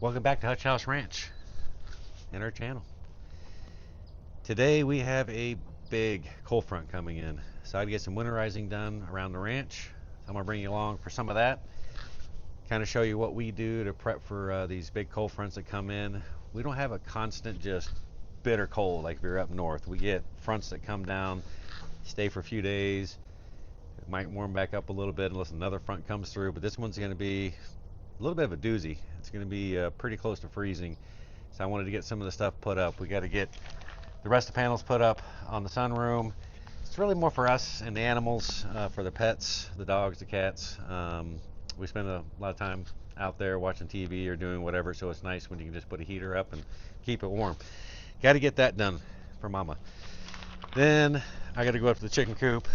Welcome back to Huch House Ranch and our channel. Today we have a big cold front coming in, so I had to get some winterizing done around the ranch. So I'm gonna bring you along for some of that. Kind of show you what we do to prep for these big cold fronts that come in. We don't have a constant just bitter cold like if you're up north. We get fronts that come down, stay for a few days. It might warm back up a little bit unless another front comes through, but this one's going to be a little bit of a doozy. It's going to be pretty close to freezing, so I wanted to get some of the stuff put up. We got to get the rest of the panels put up on the sunroom. It's really more for us and the animals, for the pets, the dogs, the cats. We spend a lot of time out there watching TV or doing whatever, so it's nice when you can just put a heater up and keep it warm. Got to get that done for Mama. Then I got to go up to the chicken coop,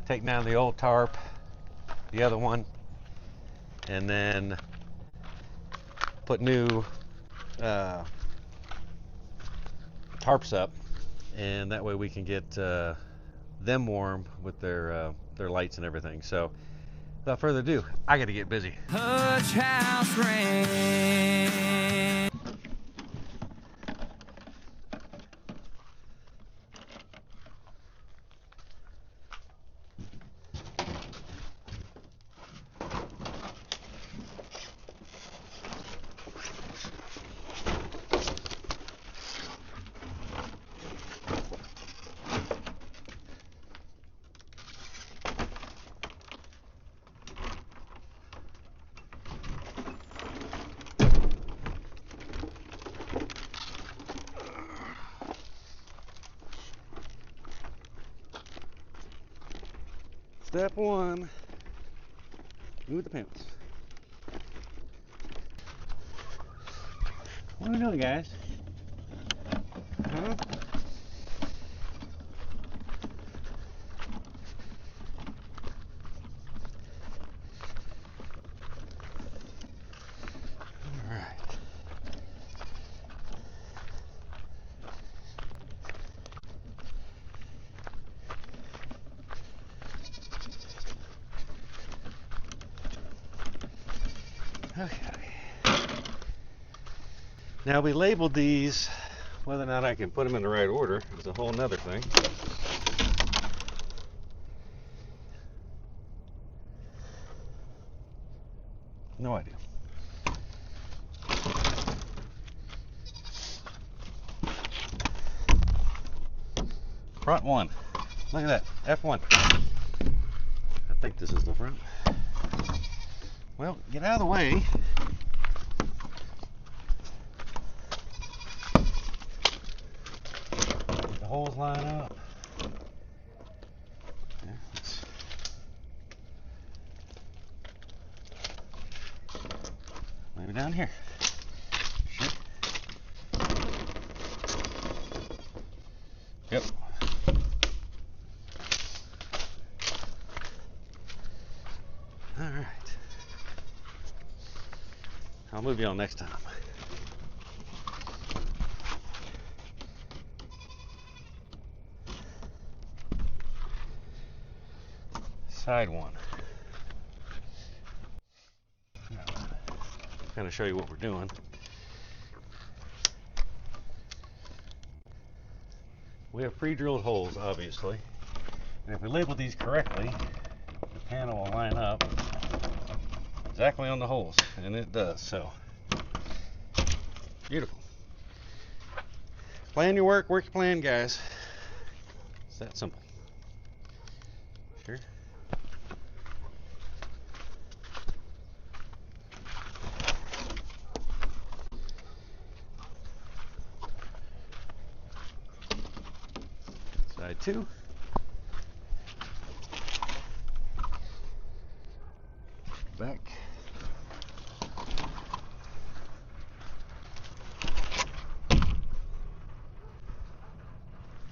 take down the old tarp, the other one, and then put new tarps up, and that way we can get them warm with their lights and everything. So without further ado, I got to get busy. Huch House Ranch. Step one, move the panels. What are we doing, guys? Huh? All right. Okay. Now we labeled these. Whether or not I can put them in the right order is a whole nother thing. No idea. Front one. Look at that. F1. I think this is the front. Well, get out of the way. Get the holes line up. Yeah, maybe down here. Sure. Yep. All right. I'll move you on next time. Side one. Kind of show you what we're doing. We have pre-drilled holes, obviously, and if we label these correctly, the panel will line up exactly on the holes, and it does. So beautiful. Plan your work, work your plan, guys. It's that simple. Sure. Side two. Back.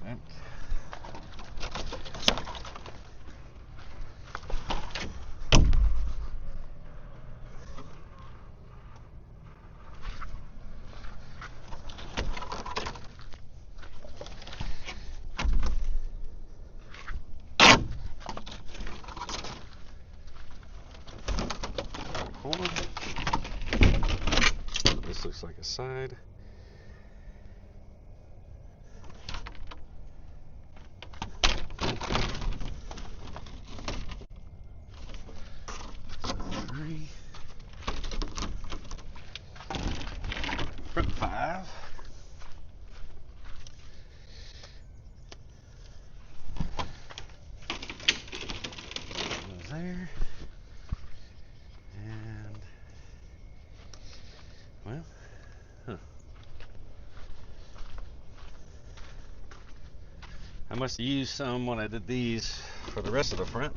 Back. This looks like a side. Three. Front 5. Goes there. And well, I must have used some when I did these for the rest of the front.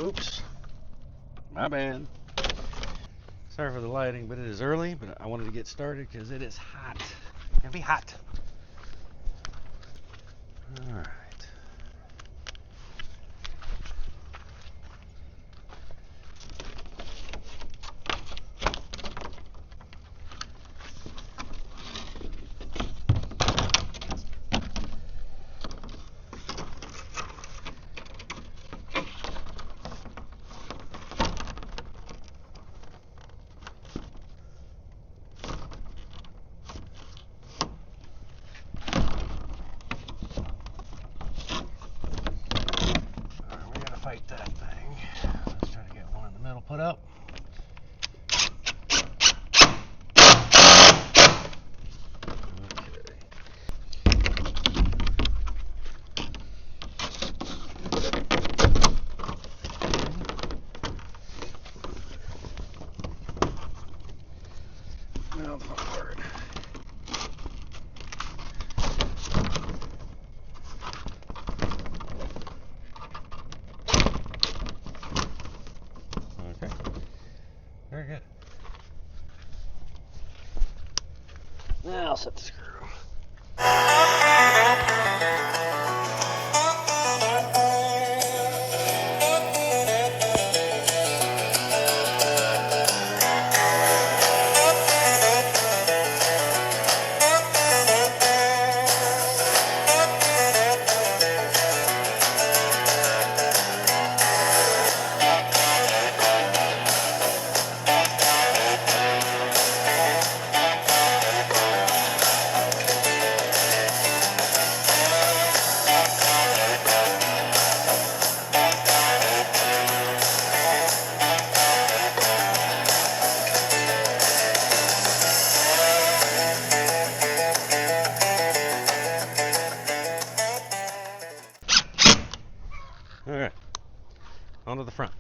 Oops, my bad. Sorry for the lighting, but it is early, but I wanted to get started because it is hot. It's gonna be hot. All right. Fight that thing. Let's try to get one in the middle put up. Okay. Now the fun part. Okay. Very good. Now I'll set the screw. Alright, onto the front.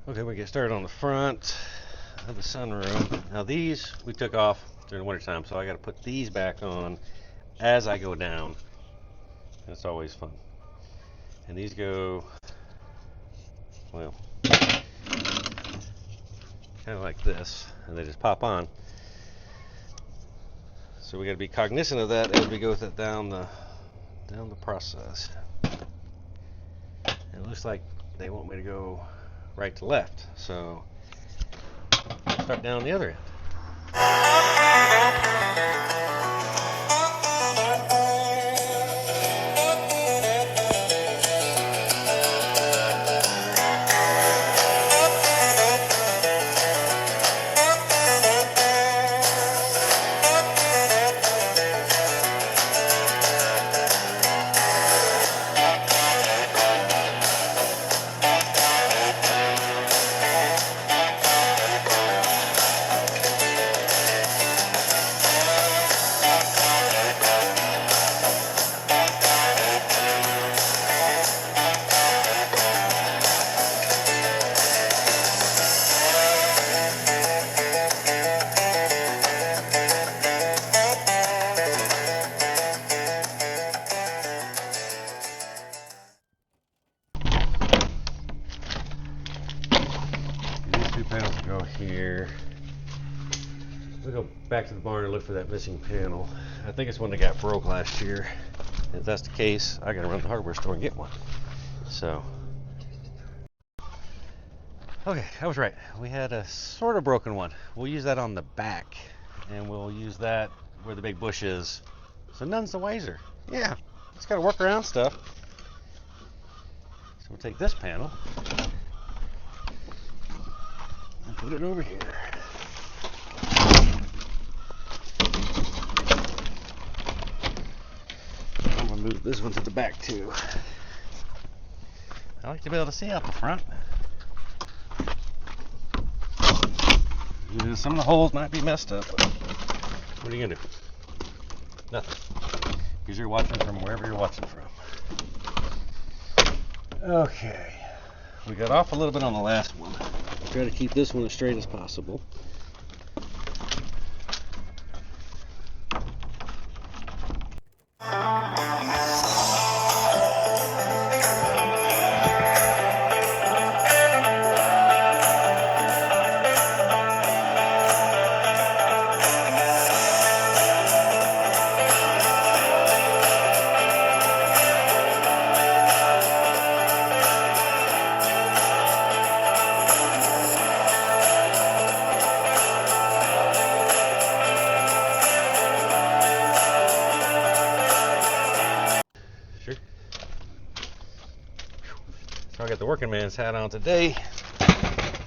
Okay, we get started on the front of the sunroom. Now these we took off during the winter time, so I got to put these back on as I go down. That's always fun. And these go, well, kind of like this, and they just pop on. So we got to be cognizant of that as we go down the process. It looks like they want me to go right to left, so I'll start down the other end. Panels go here. We'll go back to the barn and look for that missing panel. I think it's one that got broke last year. If that's the case, I gotta run to the hardware store and get one. So, okay, I was right. We had a sort of broken one. We'll use that on the back, and we'll use that where the big bush is. So none's the wiser. Yeah, just gotta work around stuff. So we'll take this panel and put it over here. this one to the back too. I like to be able to see out the front. Yeah, some of the holes might be messed up, but what are you gonna do? Nothing. Because you're watching from wherever you're watching from. Okay. We got off a little bit on the last one. Try to keep this one as straight as possible. So I got the working man's hat on today.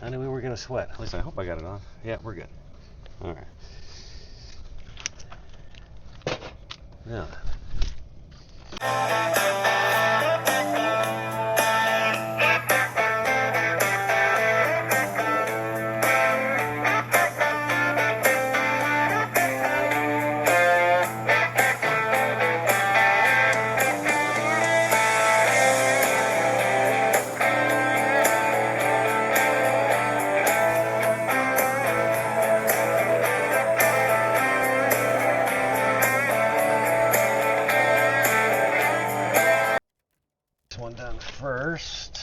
I knew we were going to sweat. At least I hope I got it on. Yeah, we're good. All right. Now. One done first.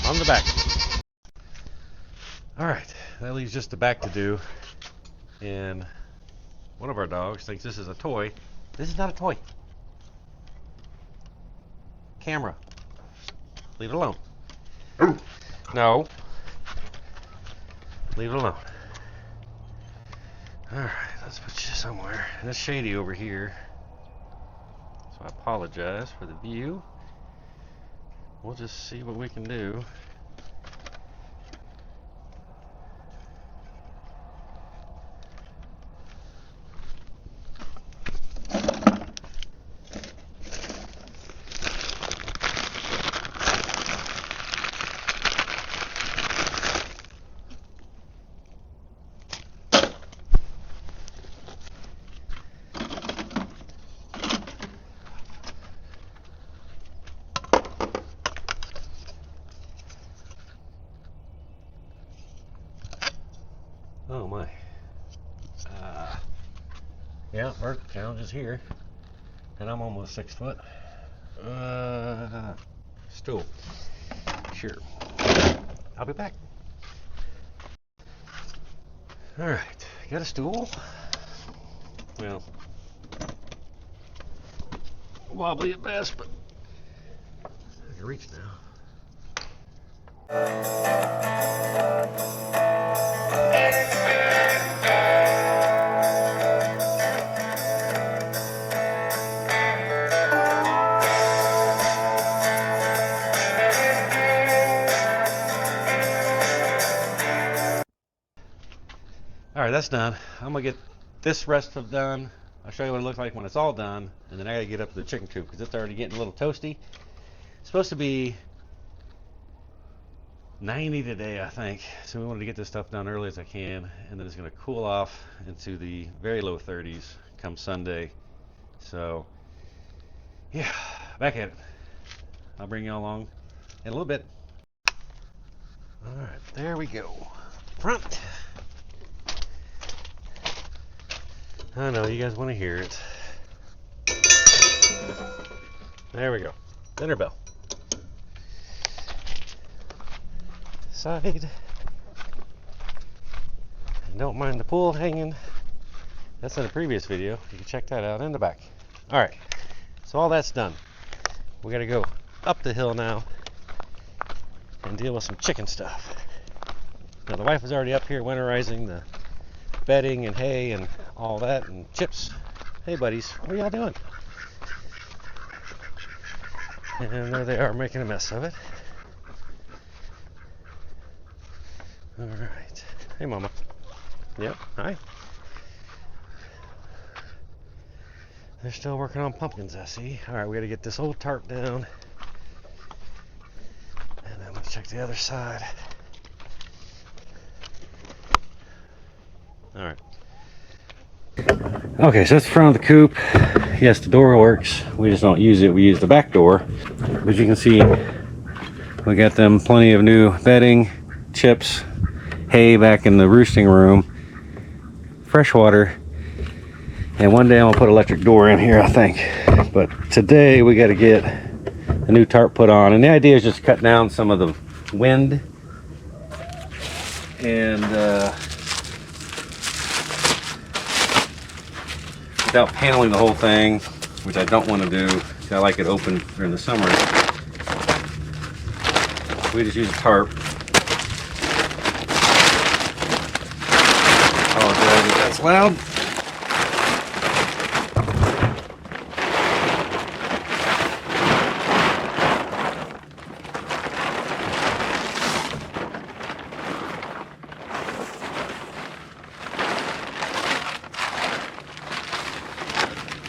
On the back. Alright, that leaves just the back to do. And one of our dogs thinks this is a toy. This is not a toy. Camera. Leave it alone. No. Leave it alone. Alright, let's put you somewhere. And it's shady over here. So I apologize for the view. We'll just see what we can do. Oh my. Yeah, our challenge is here. And I'm almost 6 foot. Stool. Sure. I'll be back. Alright, got a stool. Well, wobbly at best, but I can reach now. Alright, that's done. I'm going to get this rest of done. I'll show you what it looks like when it's all done. And then I got to get up to the chicken coop because it's already getting a little toasty. It's supposed to be 90 today, I think. So we wanted to get this stuff done early as I can. And then it's going to cool off into the very low 30s come Sunday. So, yeah, back at it. I'll bring you along in a little bit. Alright, there we go. Front. I know, you guys want to hear it. There we go. Dinner bell. Side. Don't mind the pool hanging. That's in a previous video. You can check that out in the back. All right, so all that's done. We gotta go up the hill now and deal with some chicken stuff. Now the wife is already up here winterizing the bedding and hay and all that and chips. Hey buddies, what are y'all doing? And there they are making a mess of it. All right. Hey mama. Yep, hi. They're still working on pumpkins, I see. All right, we gotta get this old tarp down. And then let's check the other side. All right. Okay, so that's the front of the coop. Yes, the door works. We just don't use it. We use the back door. As you can see, we got them plenty of new bedding, chips, hay back in the roosting room, fresh water, and one day I'm gonna put an electric door in here, I think. But today we got to get a new tarp put on, and the idea is just to cut down some of the wind and without paneling the whole thing, which I don't want to do because I like it open during the summer. We just use a tarp. Apologize if that's loud.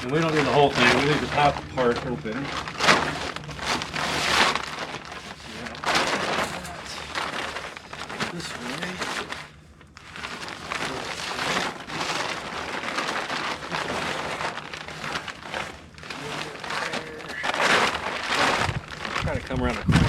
And we don't do the whole thing, we leave the top part open. This way. Try to come around the corner.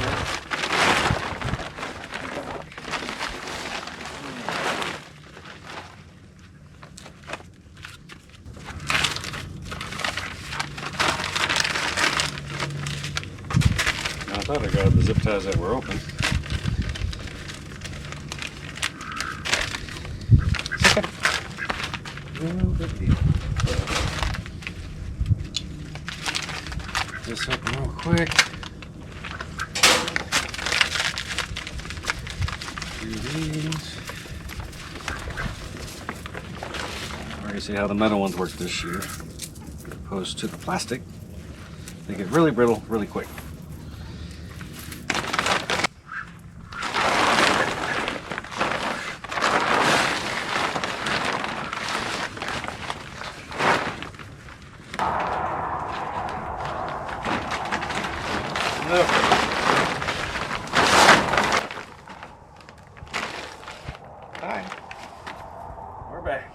I thought I grabbed the zip ties that were open. No big deal. Put this open real quick. Do these. I already see how the metal ones work this year, opposed to the plastic. They get really brittle really quick. Hi, we're back.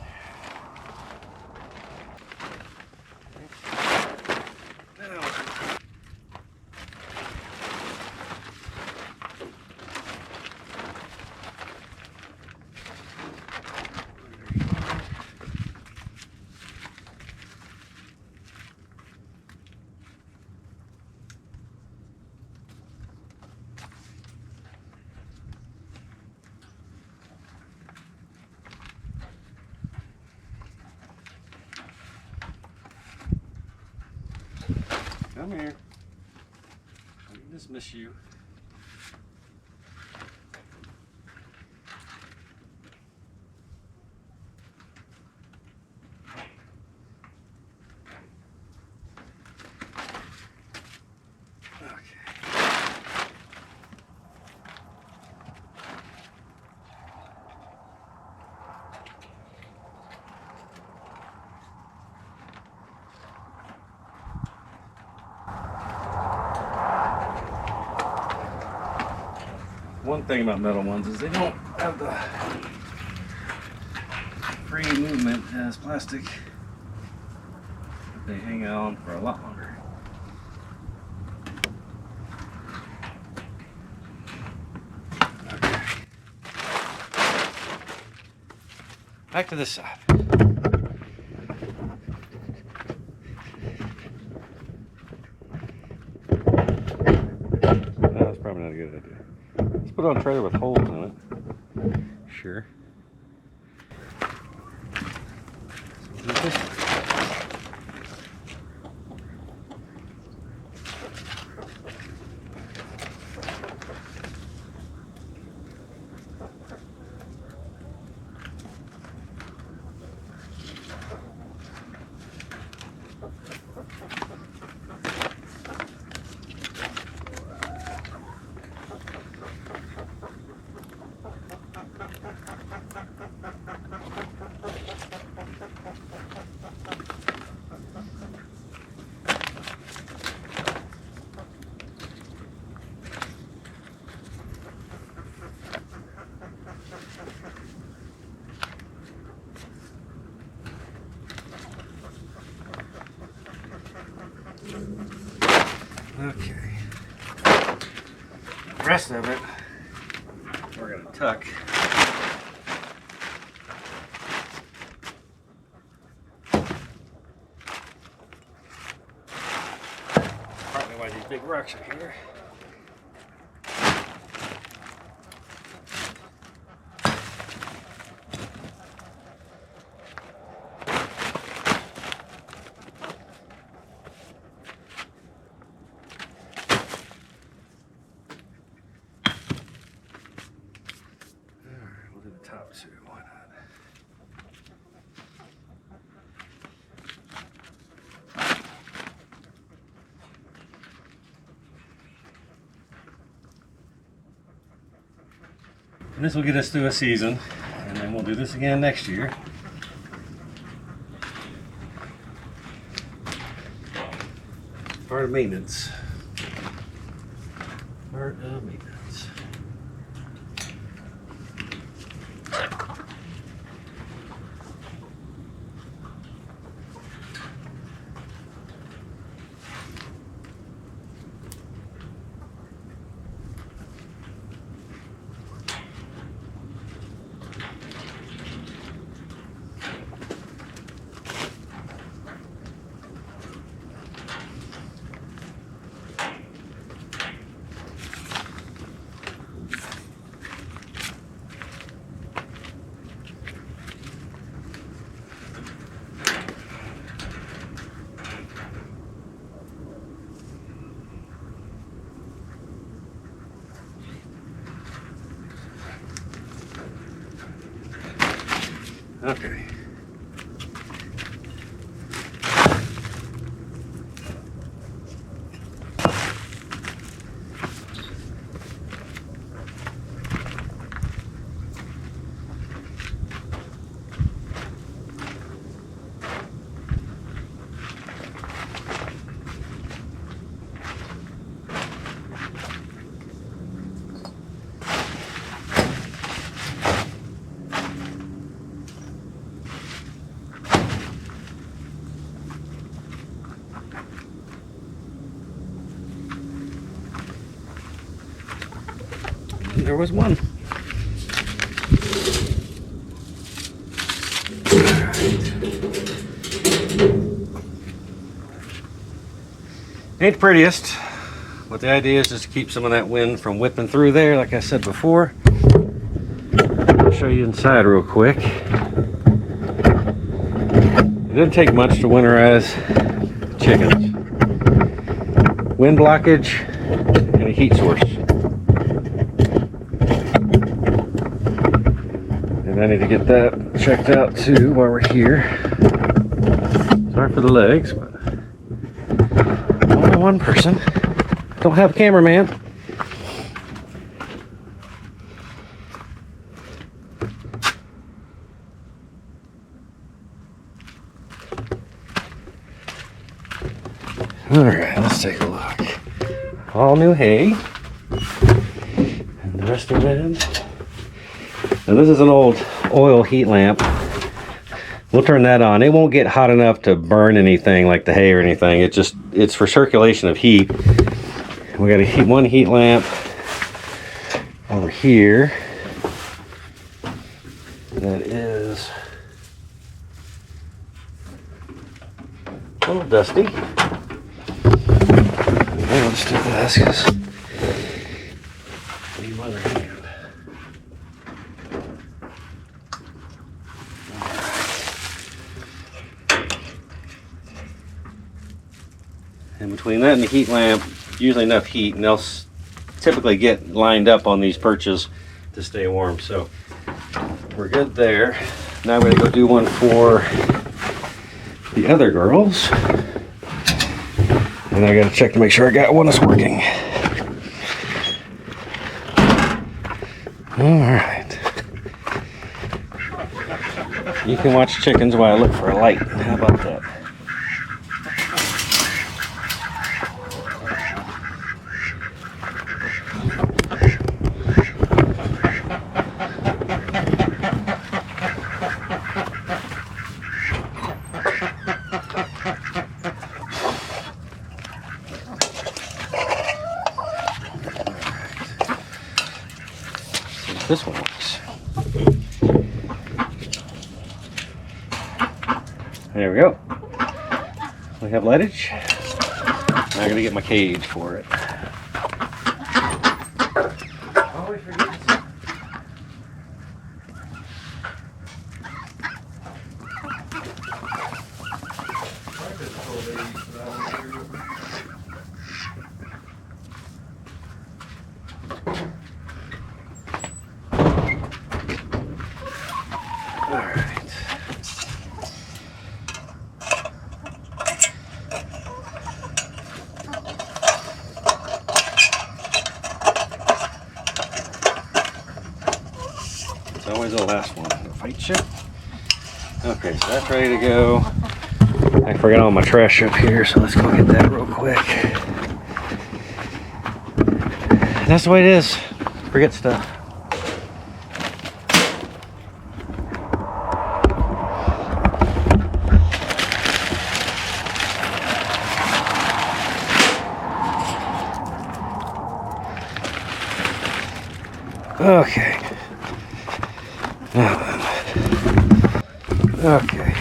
Come here. I can dismiss you. One thing about metal ones is they don't have the free movement as plastic. They hang on for a lot longer. Okay. Back to this side. That's probably not a good idea. Let's put it on a trailer with holes in it. Sure. Okay. The rest of it, we're going to tuck. Partly why these big rocks are here. Top two, why not? And this will get us through a season, and then we'll do this again next year. Part of maintenance. Part of maintenance. Okay. There was one. Ain't the prettiest, but the idea is just to keep some of that wind from whipping through there, like I said before. I'll show you inside real quick. It didn't take much to winterize chickens. Wind blockage and a heat source. And I need to get that checked out too while we're here. Sorry for the legs, but only one person. Don't have a cameraman. Alright, let's take a look. All new hay. And the rest of it. Now this is an old oil heat lamp. We'll turn that on. It won't get hot enough to burn anything like the hay or anything. It's for circulation of heat. We got one heat lamp over here. That is a little dusty. Okay, let's do this because leave other hand. And between that and the heat lamp, usually enough heat, and they'll typically get lined up on these perches to stay warm. So we're good there. Now I'm going to go do one for the other girls. And I got to check to make sure I got one that's working. All right. You can watch chickens while I look for a light. How about that? See if this one works. There we go. We have lightage. Now I gotta get my cage for it. Always forget. It's always the last one. The fight ship. Okay, so that's ready to go. I forgot all my trash up here, so let's go get that real quick. That's the way it is. Forget stuff. Okay. Now then. Okay.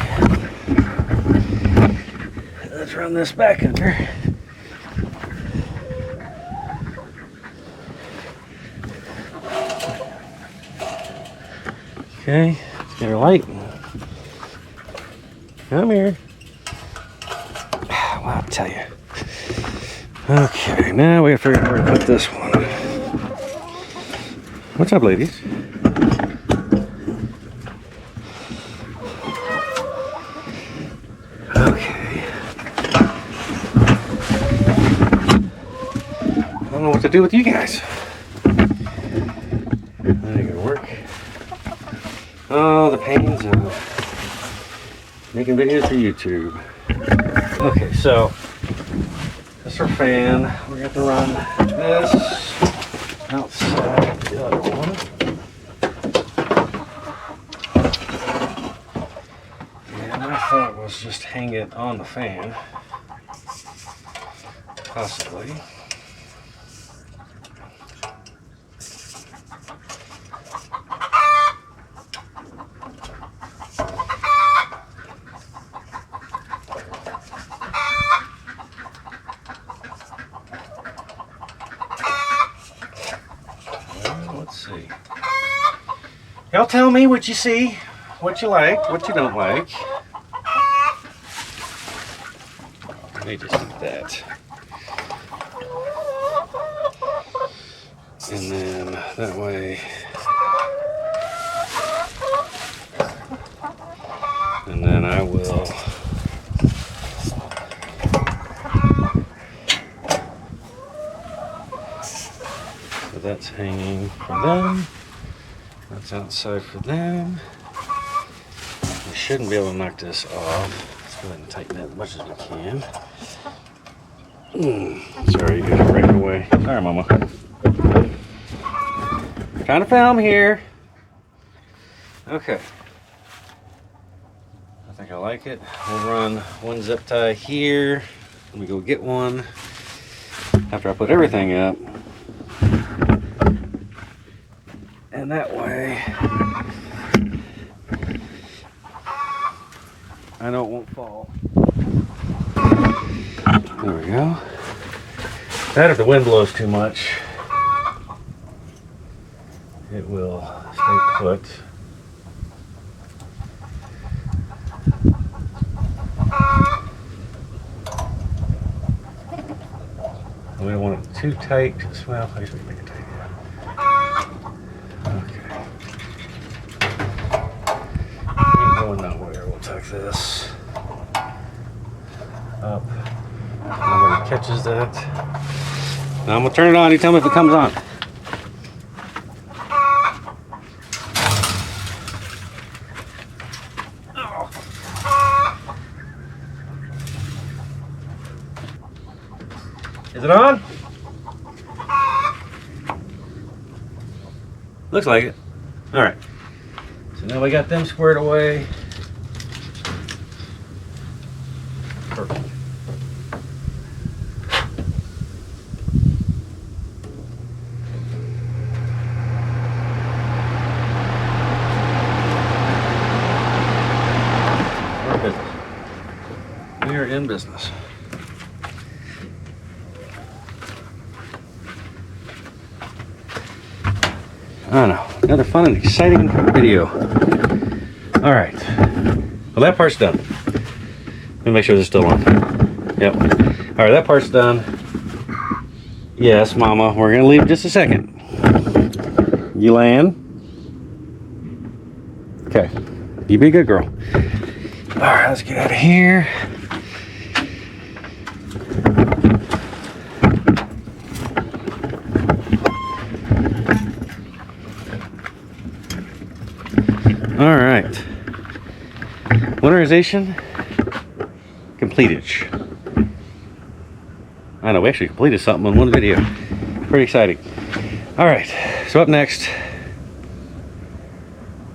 Let's run this back under. Okay, let's get our light. Come here. Well, I'll tell you. Okay, now we gotta figure out where to put this one. What's up, ladies? Okay. I don't know what to do with you guys. That ain't gonna work. Oh, the pains of making videos for YouTube. Okay, so that's our fan. We're going to run this outside the other one. And my thought was just hang it on the fan. Possibly. Let's see. Y'all tell me what you see, what you like, what you don't like. Let me just do that. And then that way. And then I will. So that's hanging for them. That's outside for them. We shouldn't be able to knock this off. Let's go ahead and tighten it as much as we can. Sorry, you guys are breaking away. Sorry, Mama. Trying to film here. Okay. I think I like it. We'll run one zip tie here. Let me go get one after I put everything up. And that way, I know it won't fall. There we go. That if the wind blows too much, it will stay put. We don't want it too tight. Well, I guess we can make it tight. Okay. Ain't going nowhere. We'll tuck this up. Nobody catches that. Now I'm gonna turn it on. You tell me if it comes on. Is it on? Looks like it. All right. So now we got them squared away. Perfect. We're in business. We are in business. I don't know. Another fun and exciting video. All right. Well, that part's done. Let me make sure this is still on. Yep. All right, that part's done. Yes, Mama. We're gonna leave just a second. You laying? Okay. You be a good girl. All right, let's get out of here. All right. Winterization completed. I know we actually completed something in one video. Pretty exciting. All right. So up next,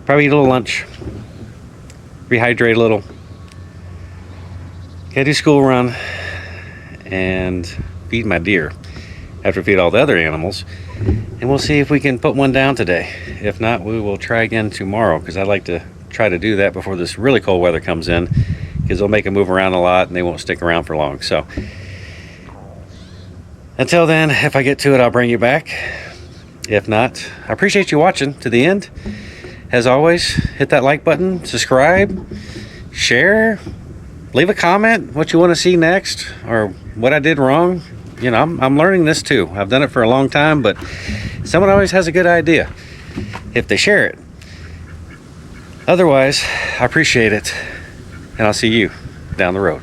probably eat a little lunch, rehydrate a little, gotta do school run, and feed my deer after feed all the other animals. And we'll see if we can put one down today. If not, we will try again tomorrow, because I'd like to try to do that before this really cold weather comes in, because they'll make them move around a lot and they won't stick around for long. So until then, if I get to it, I'll bring you back. If not, I appreciate you watching to the end. As always, hit that like button, subscribe, share, leave a comment what you want to see next or what I did wrong. You know, I'm learning this too. I've done it for a long time, but someone always has a good idea if they share it. Otherwise, I appreciate it, and I'll see you down the road.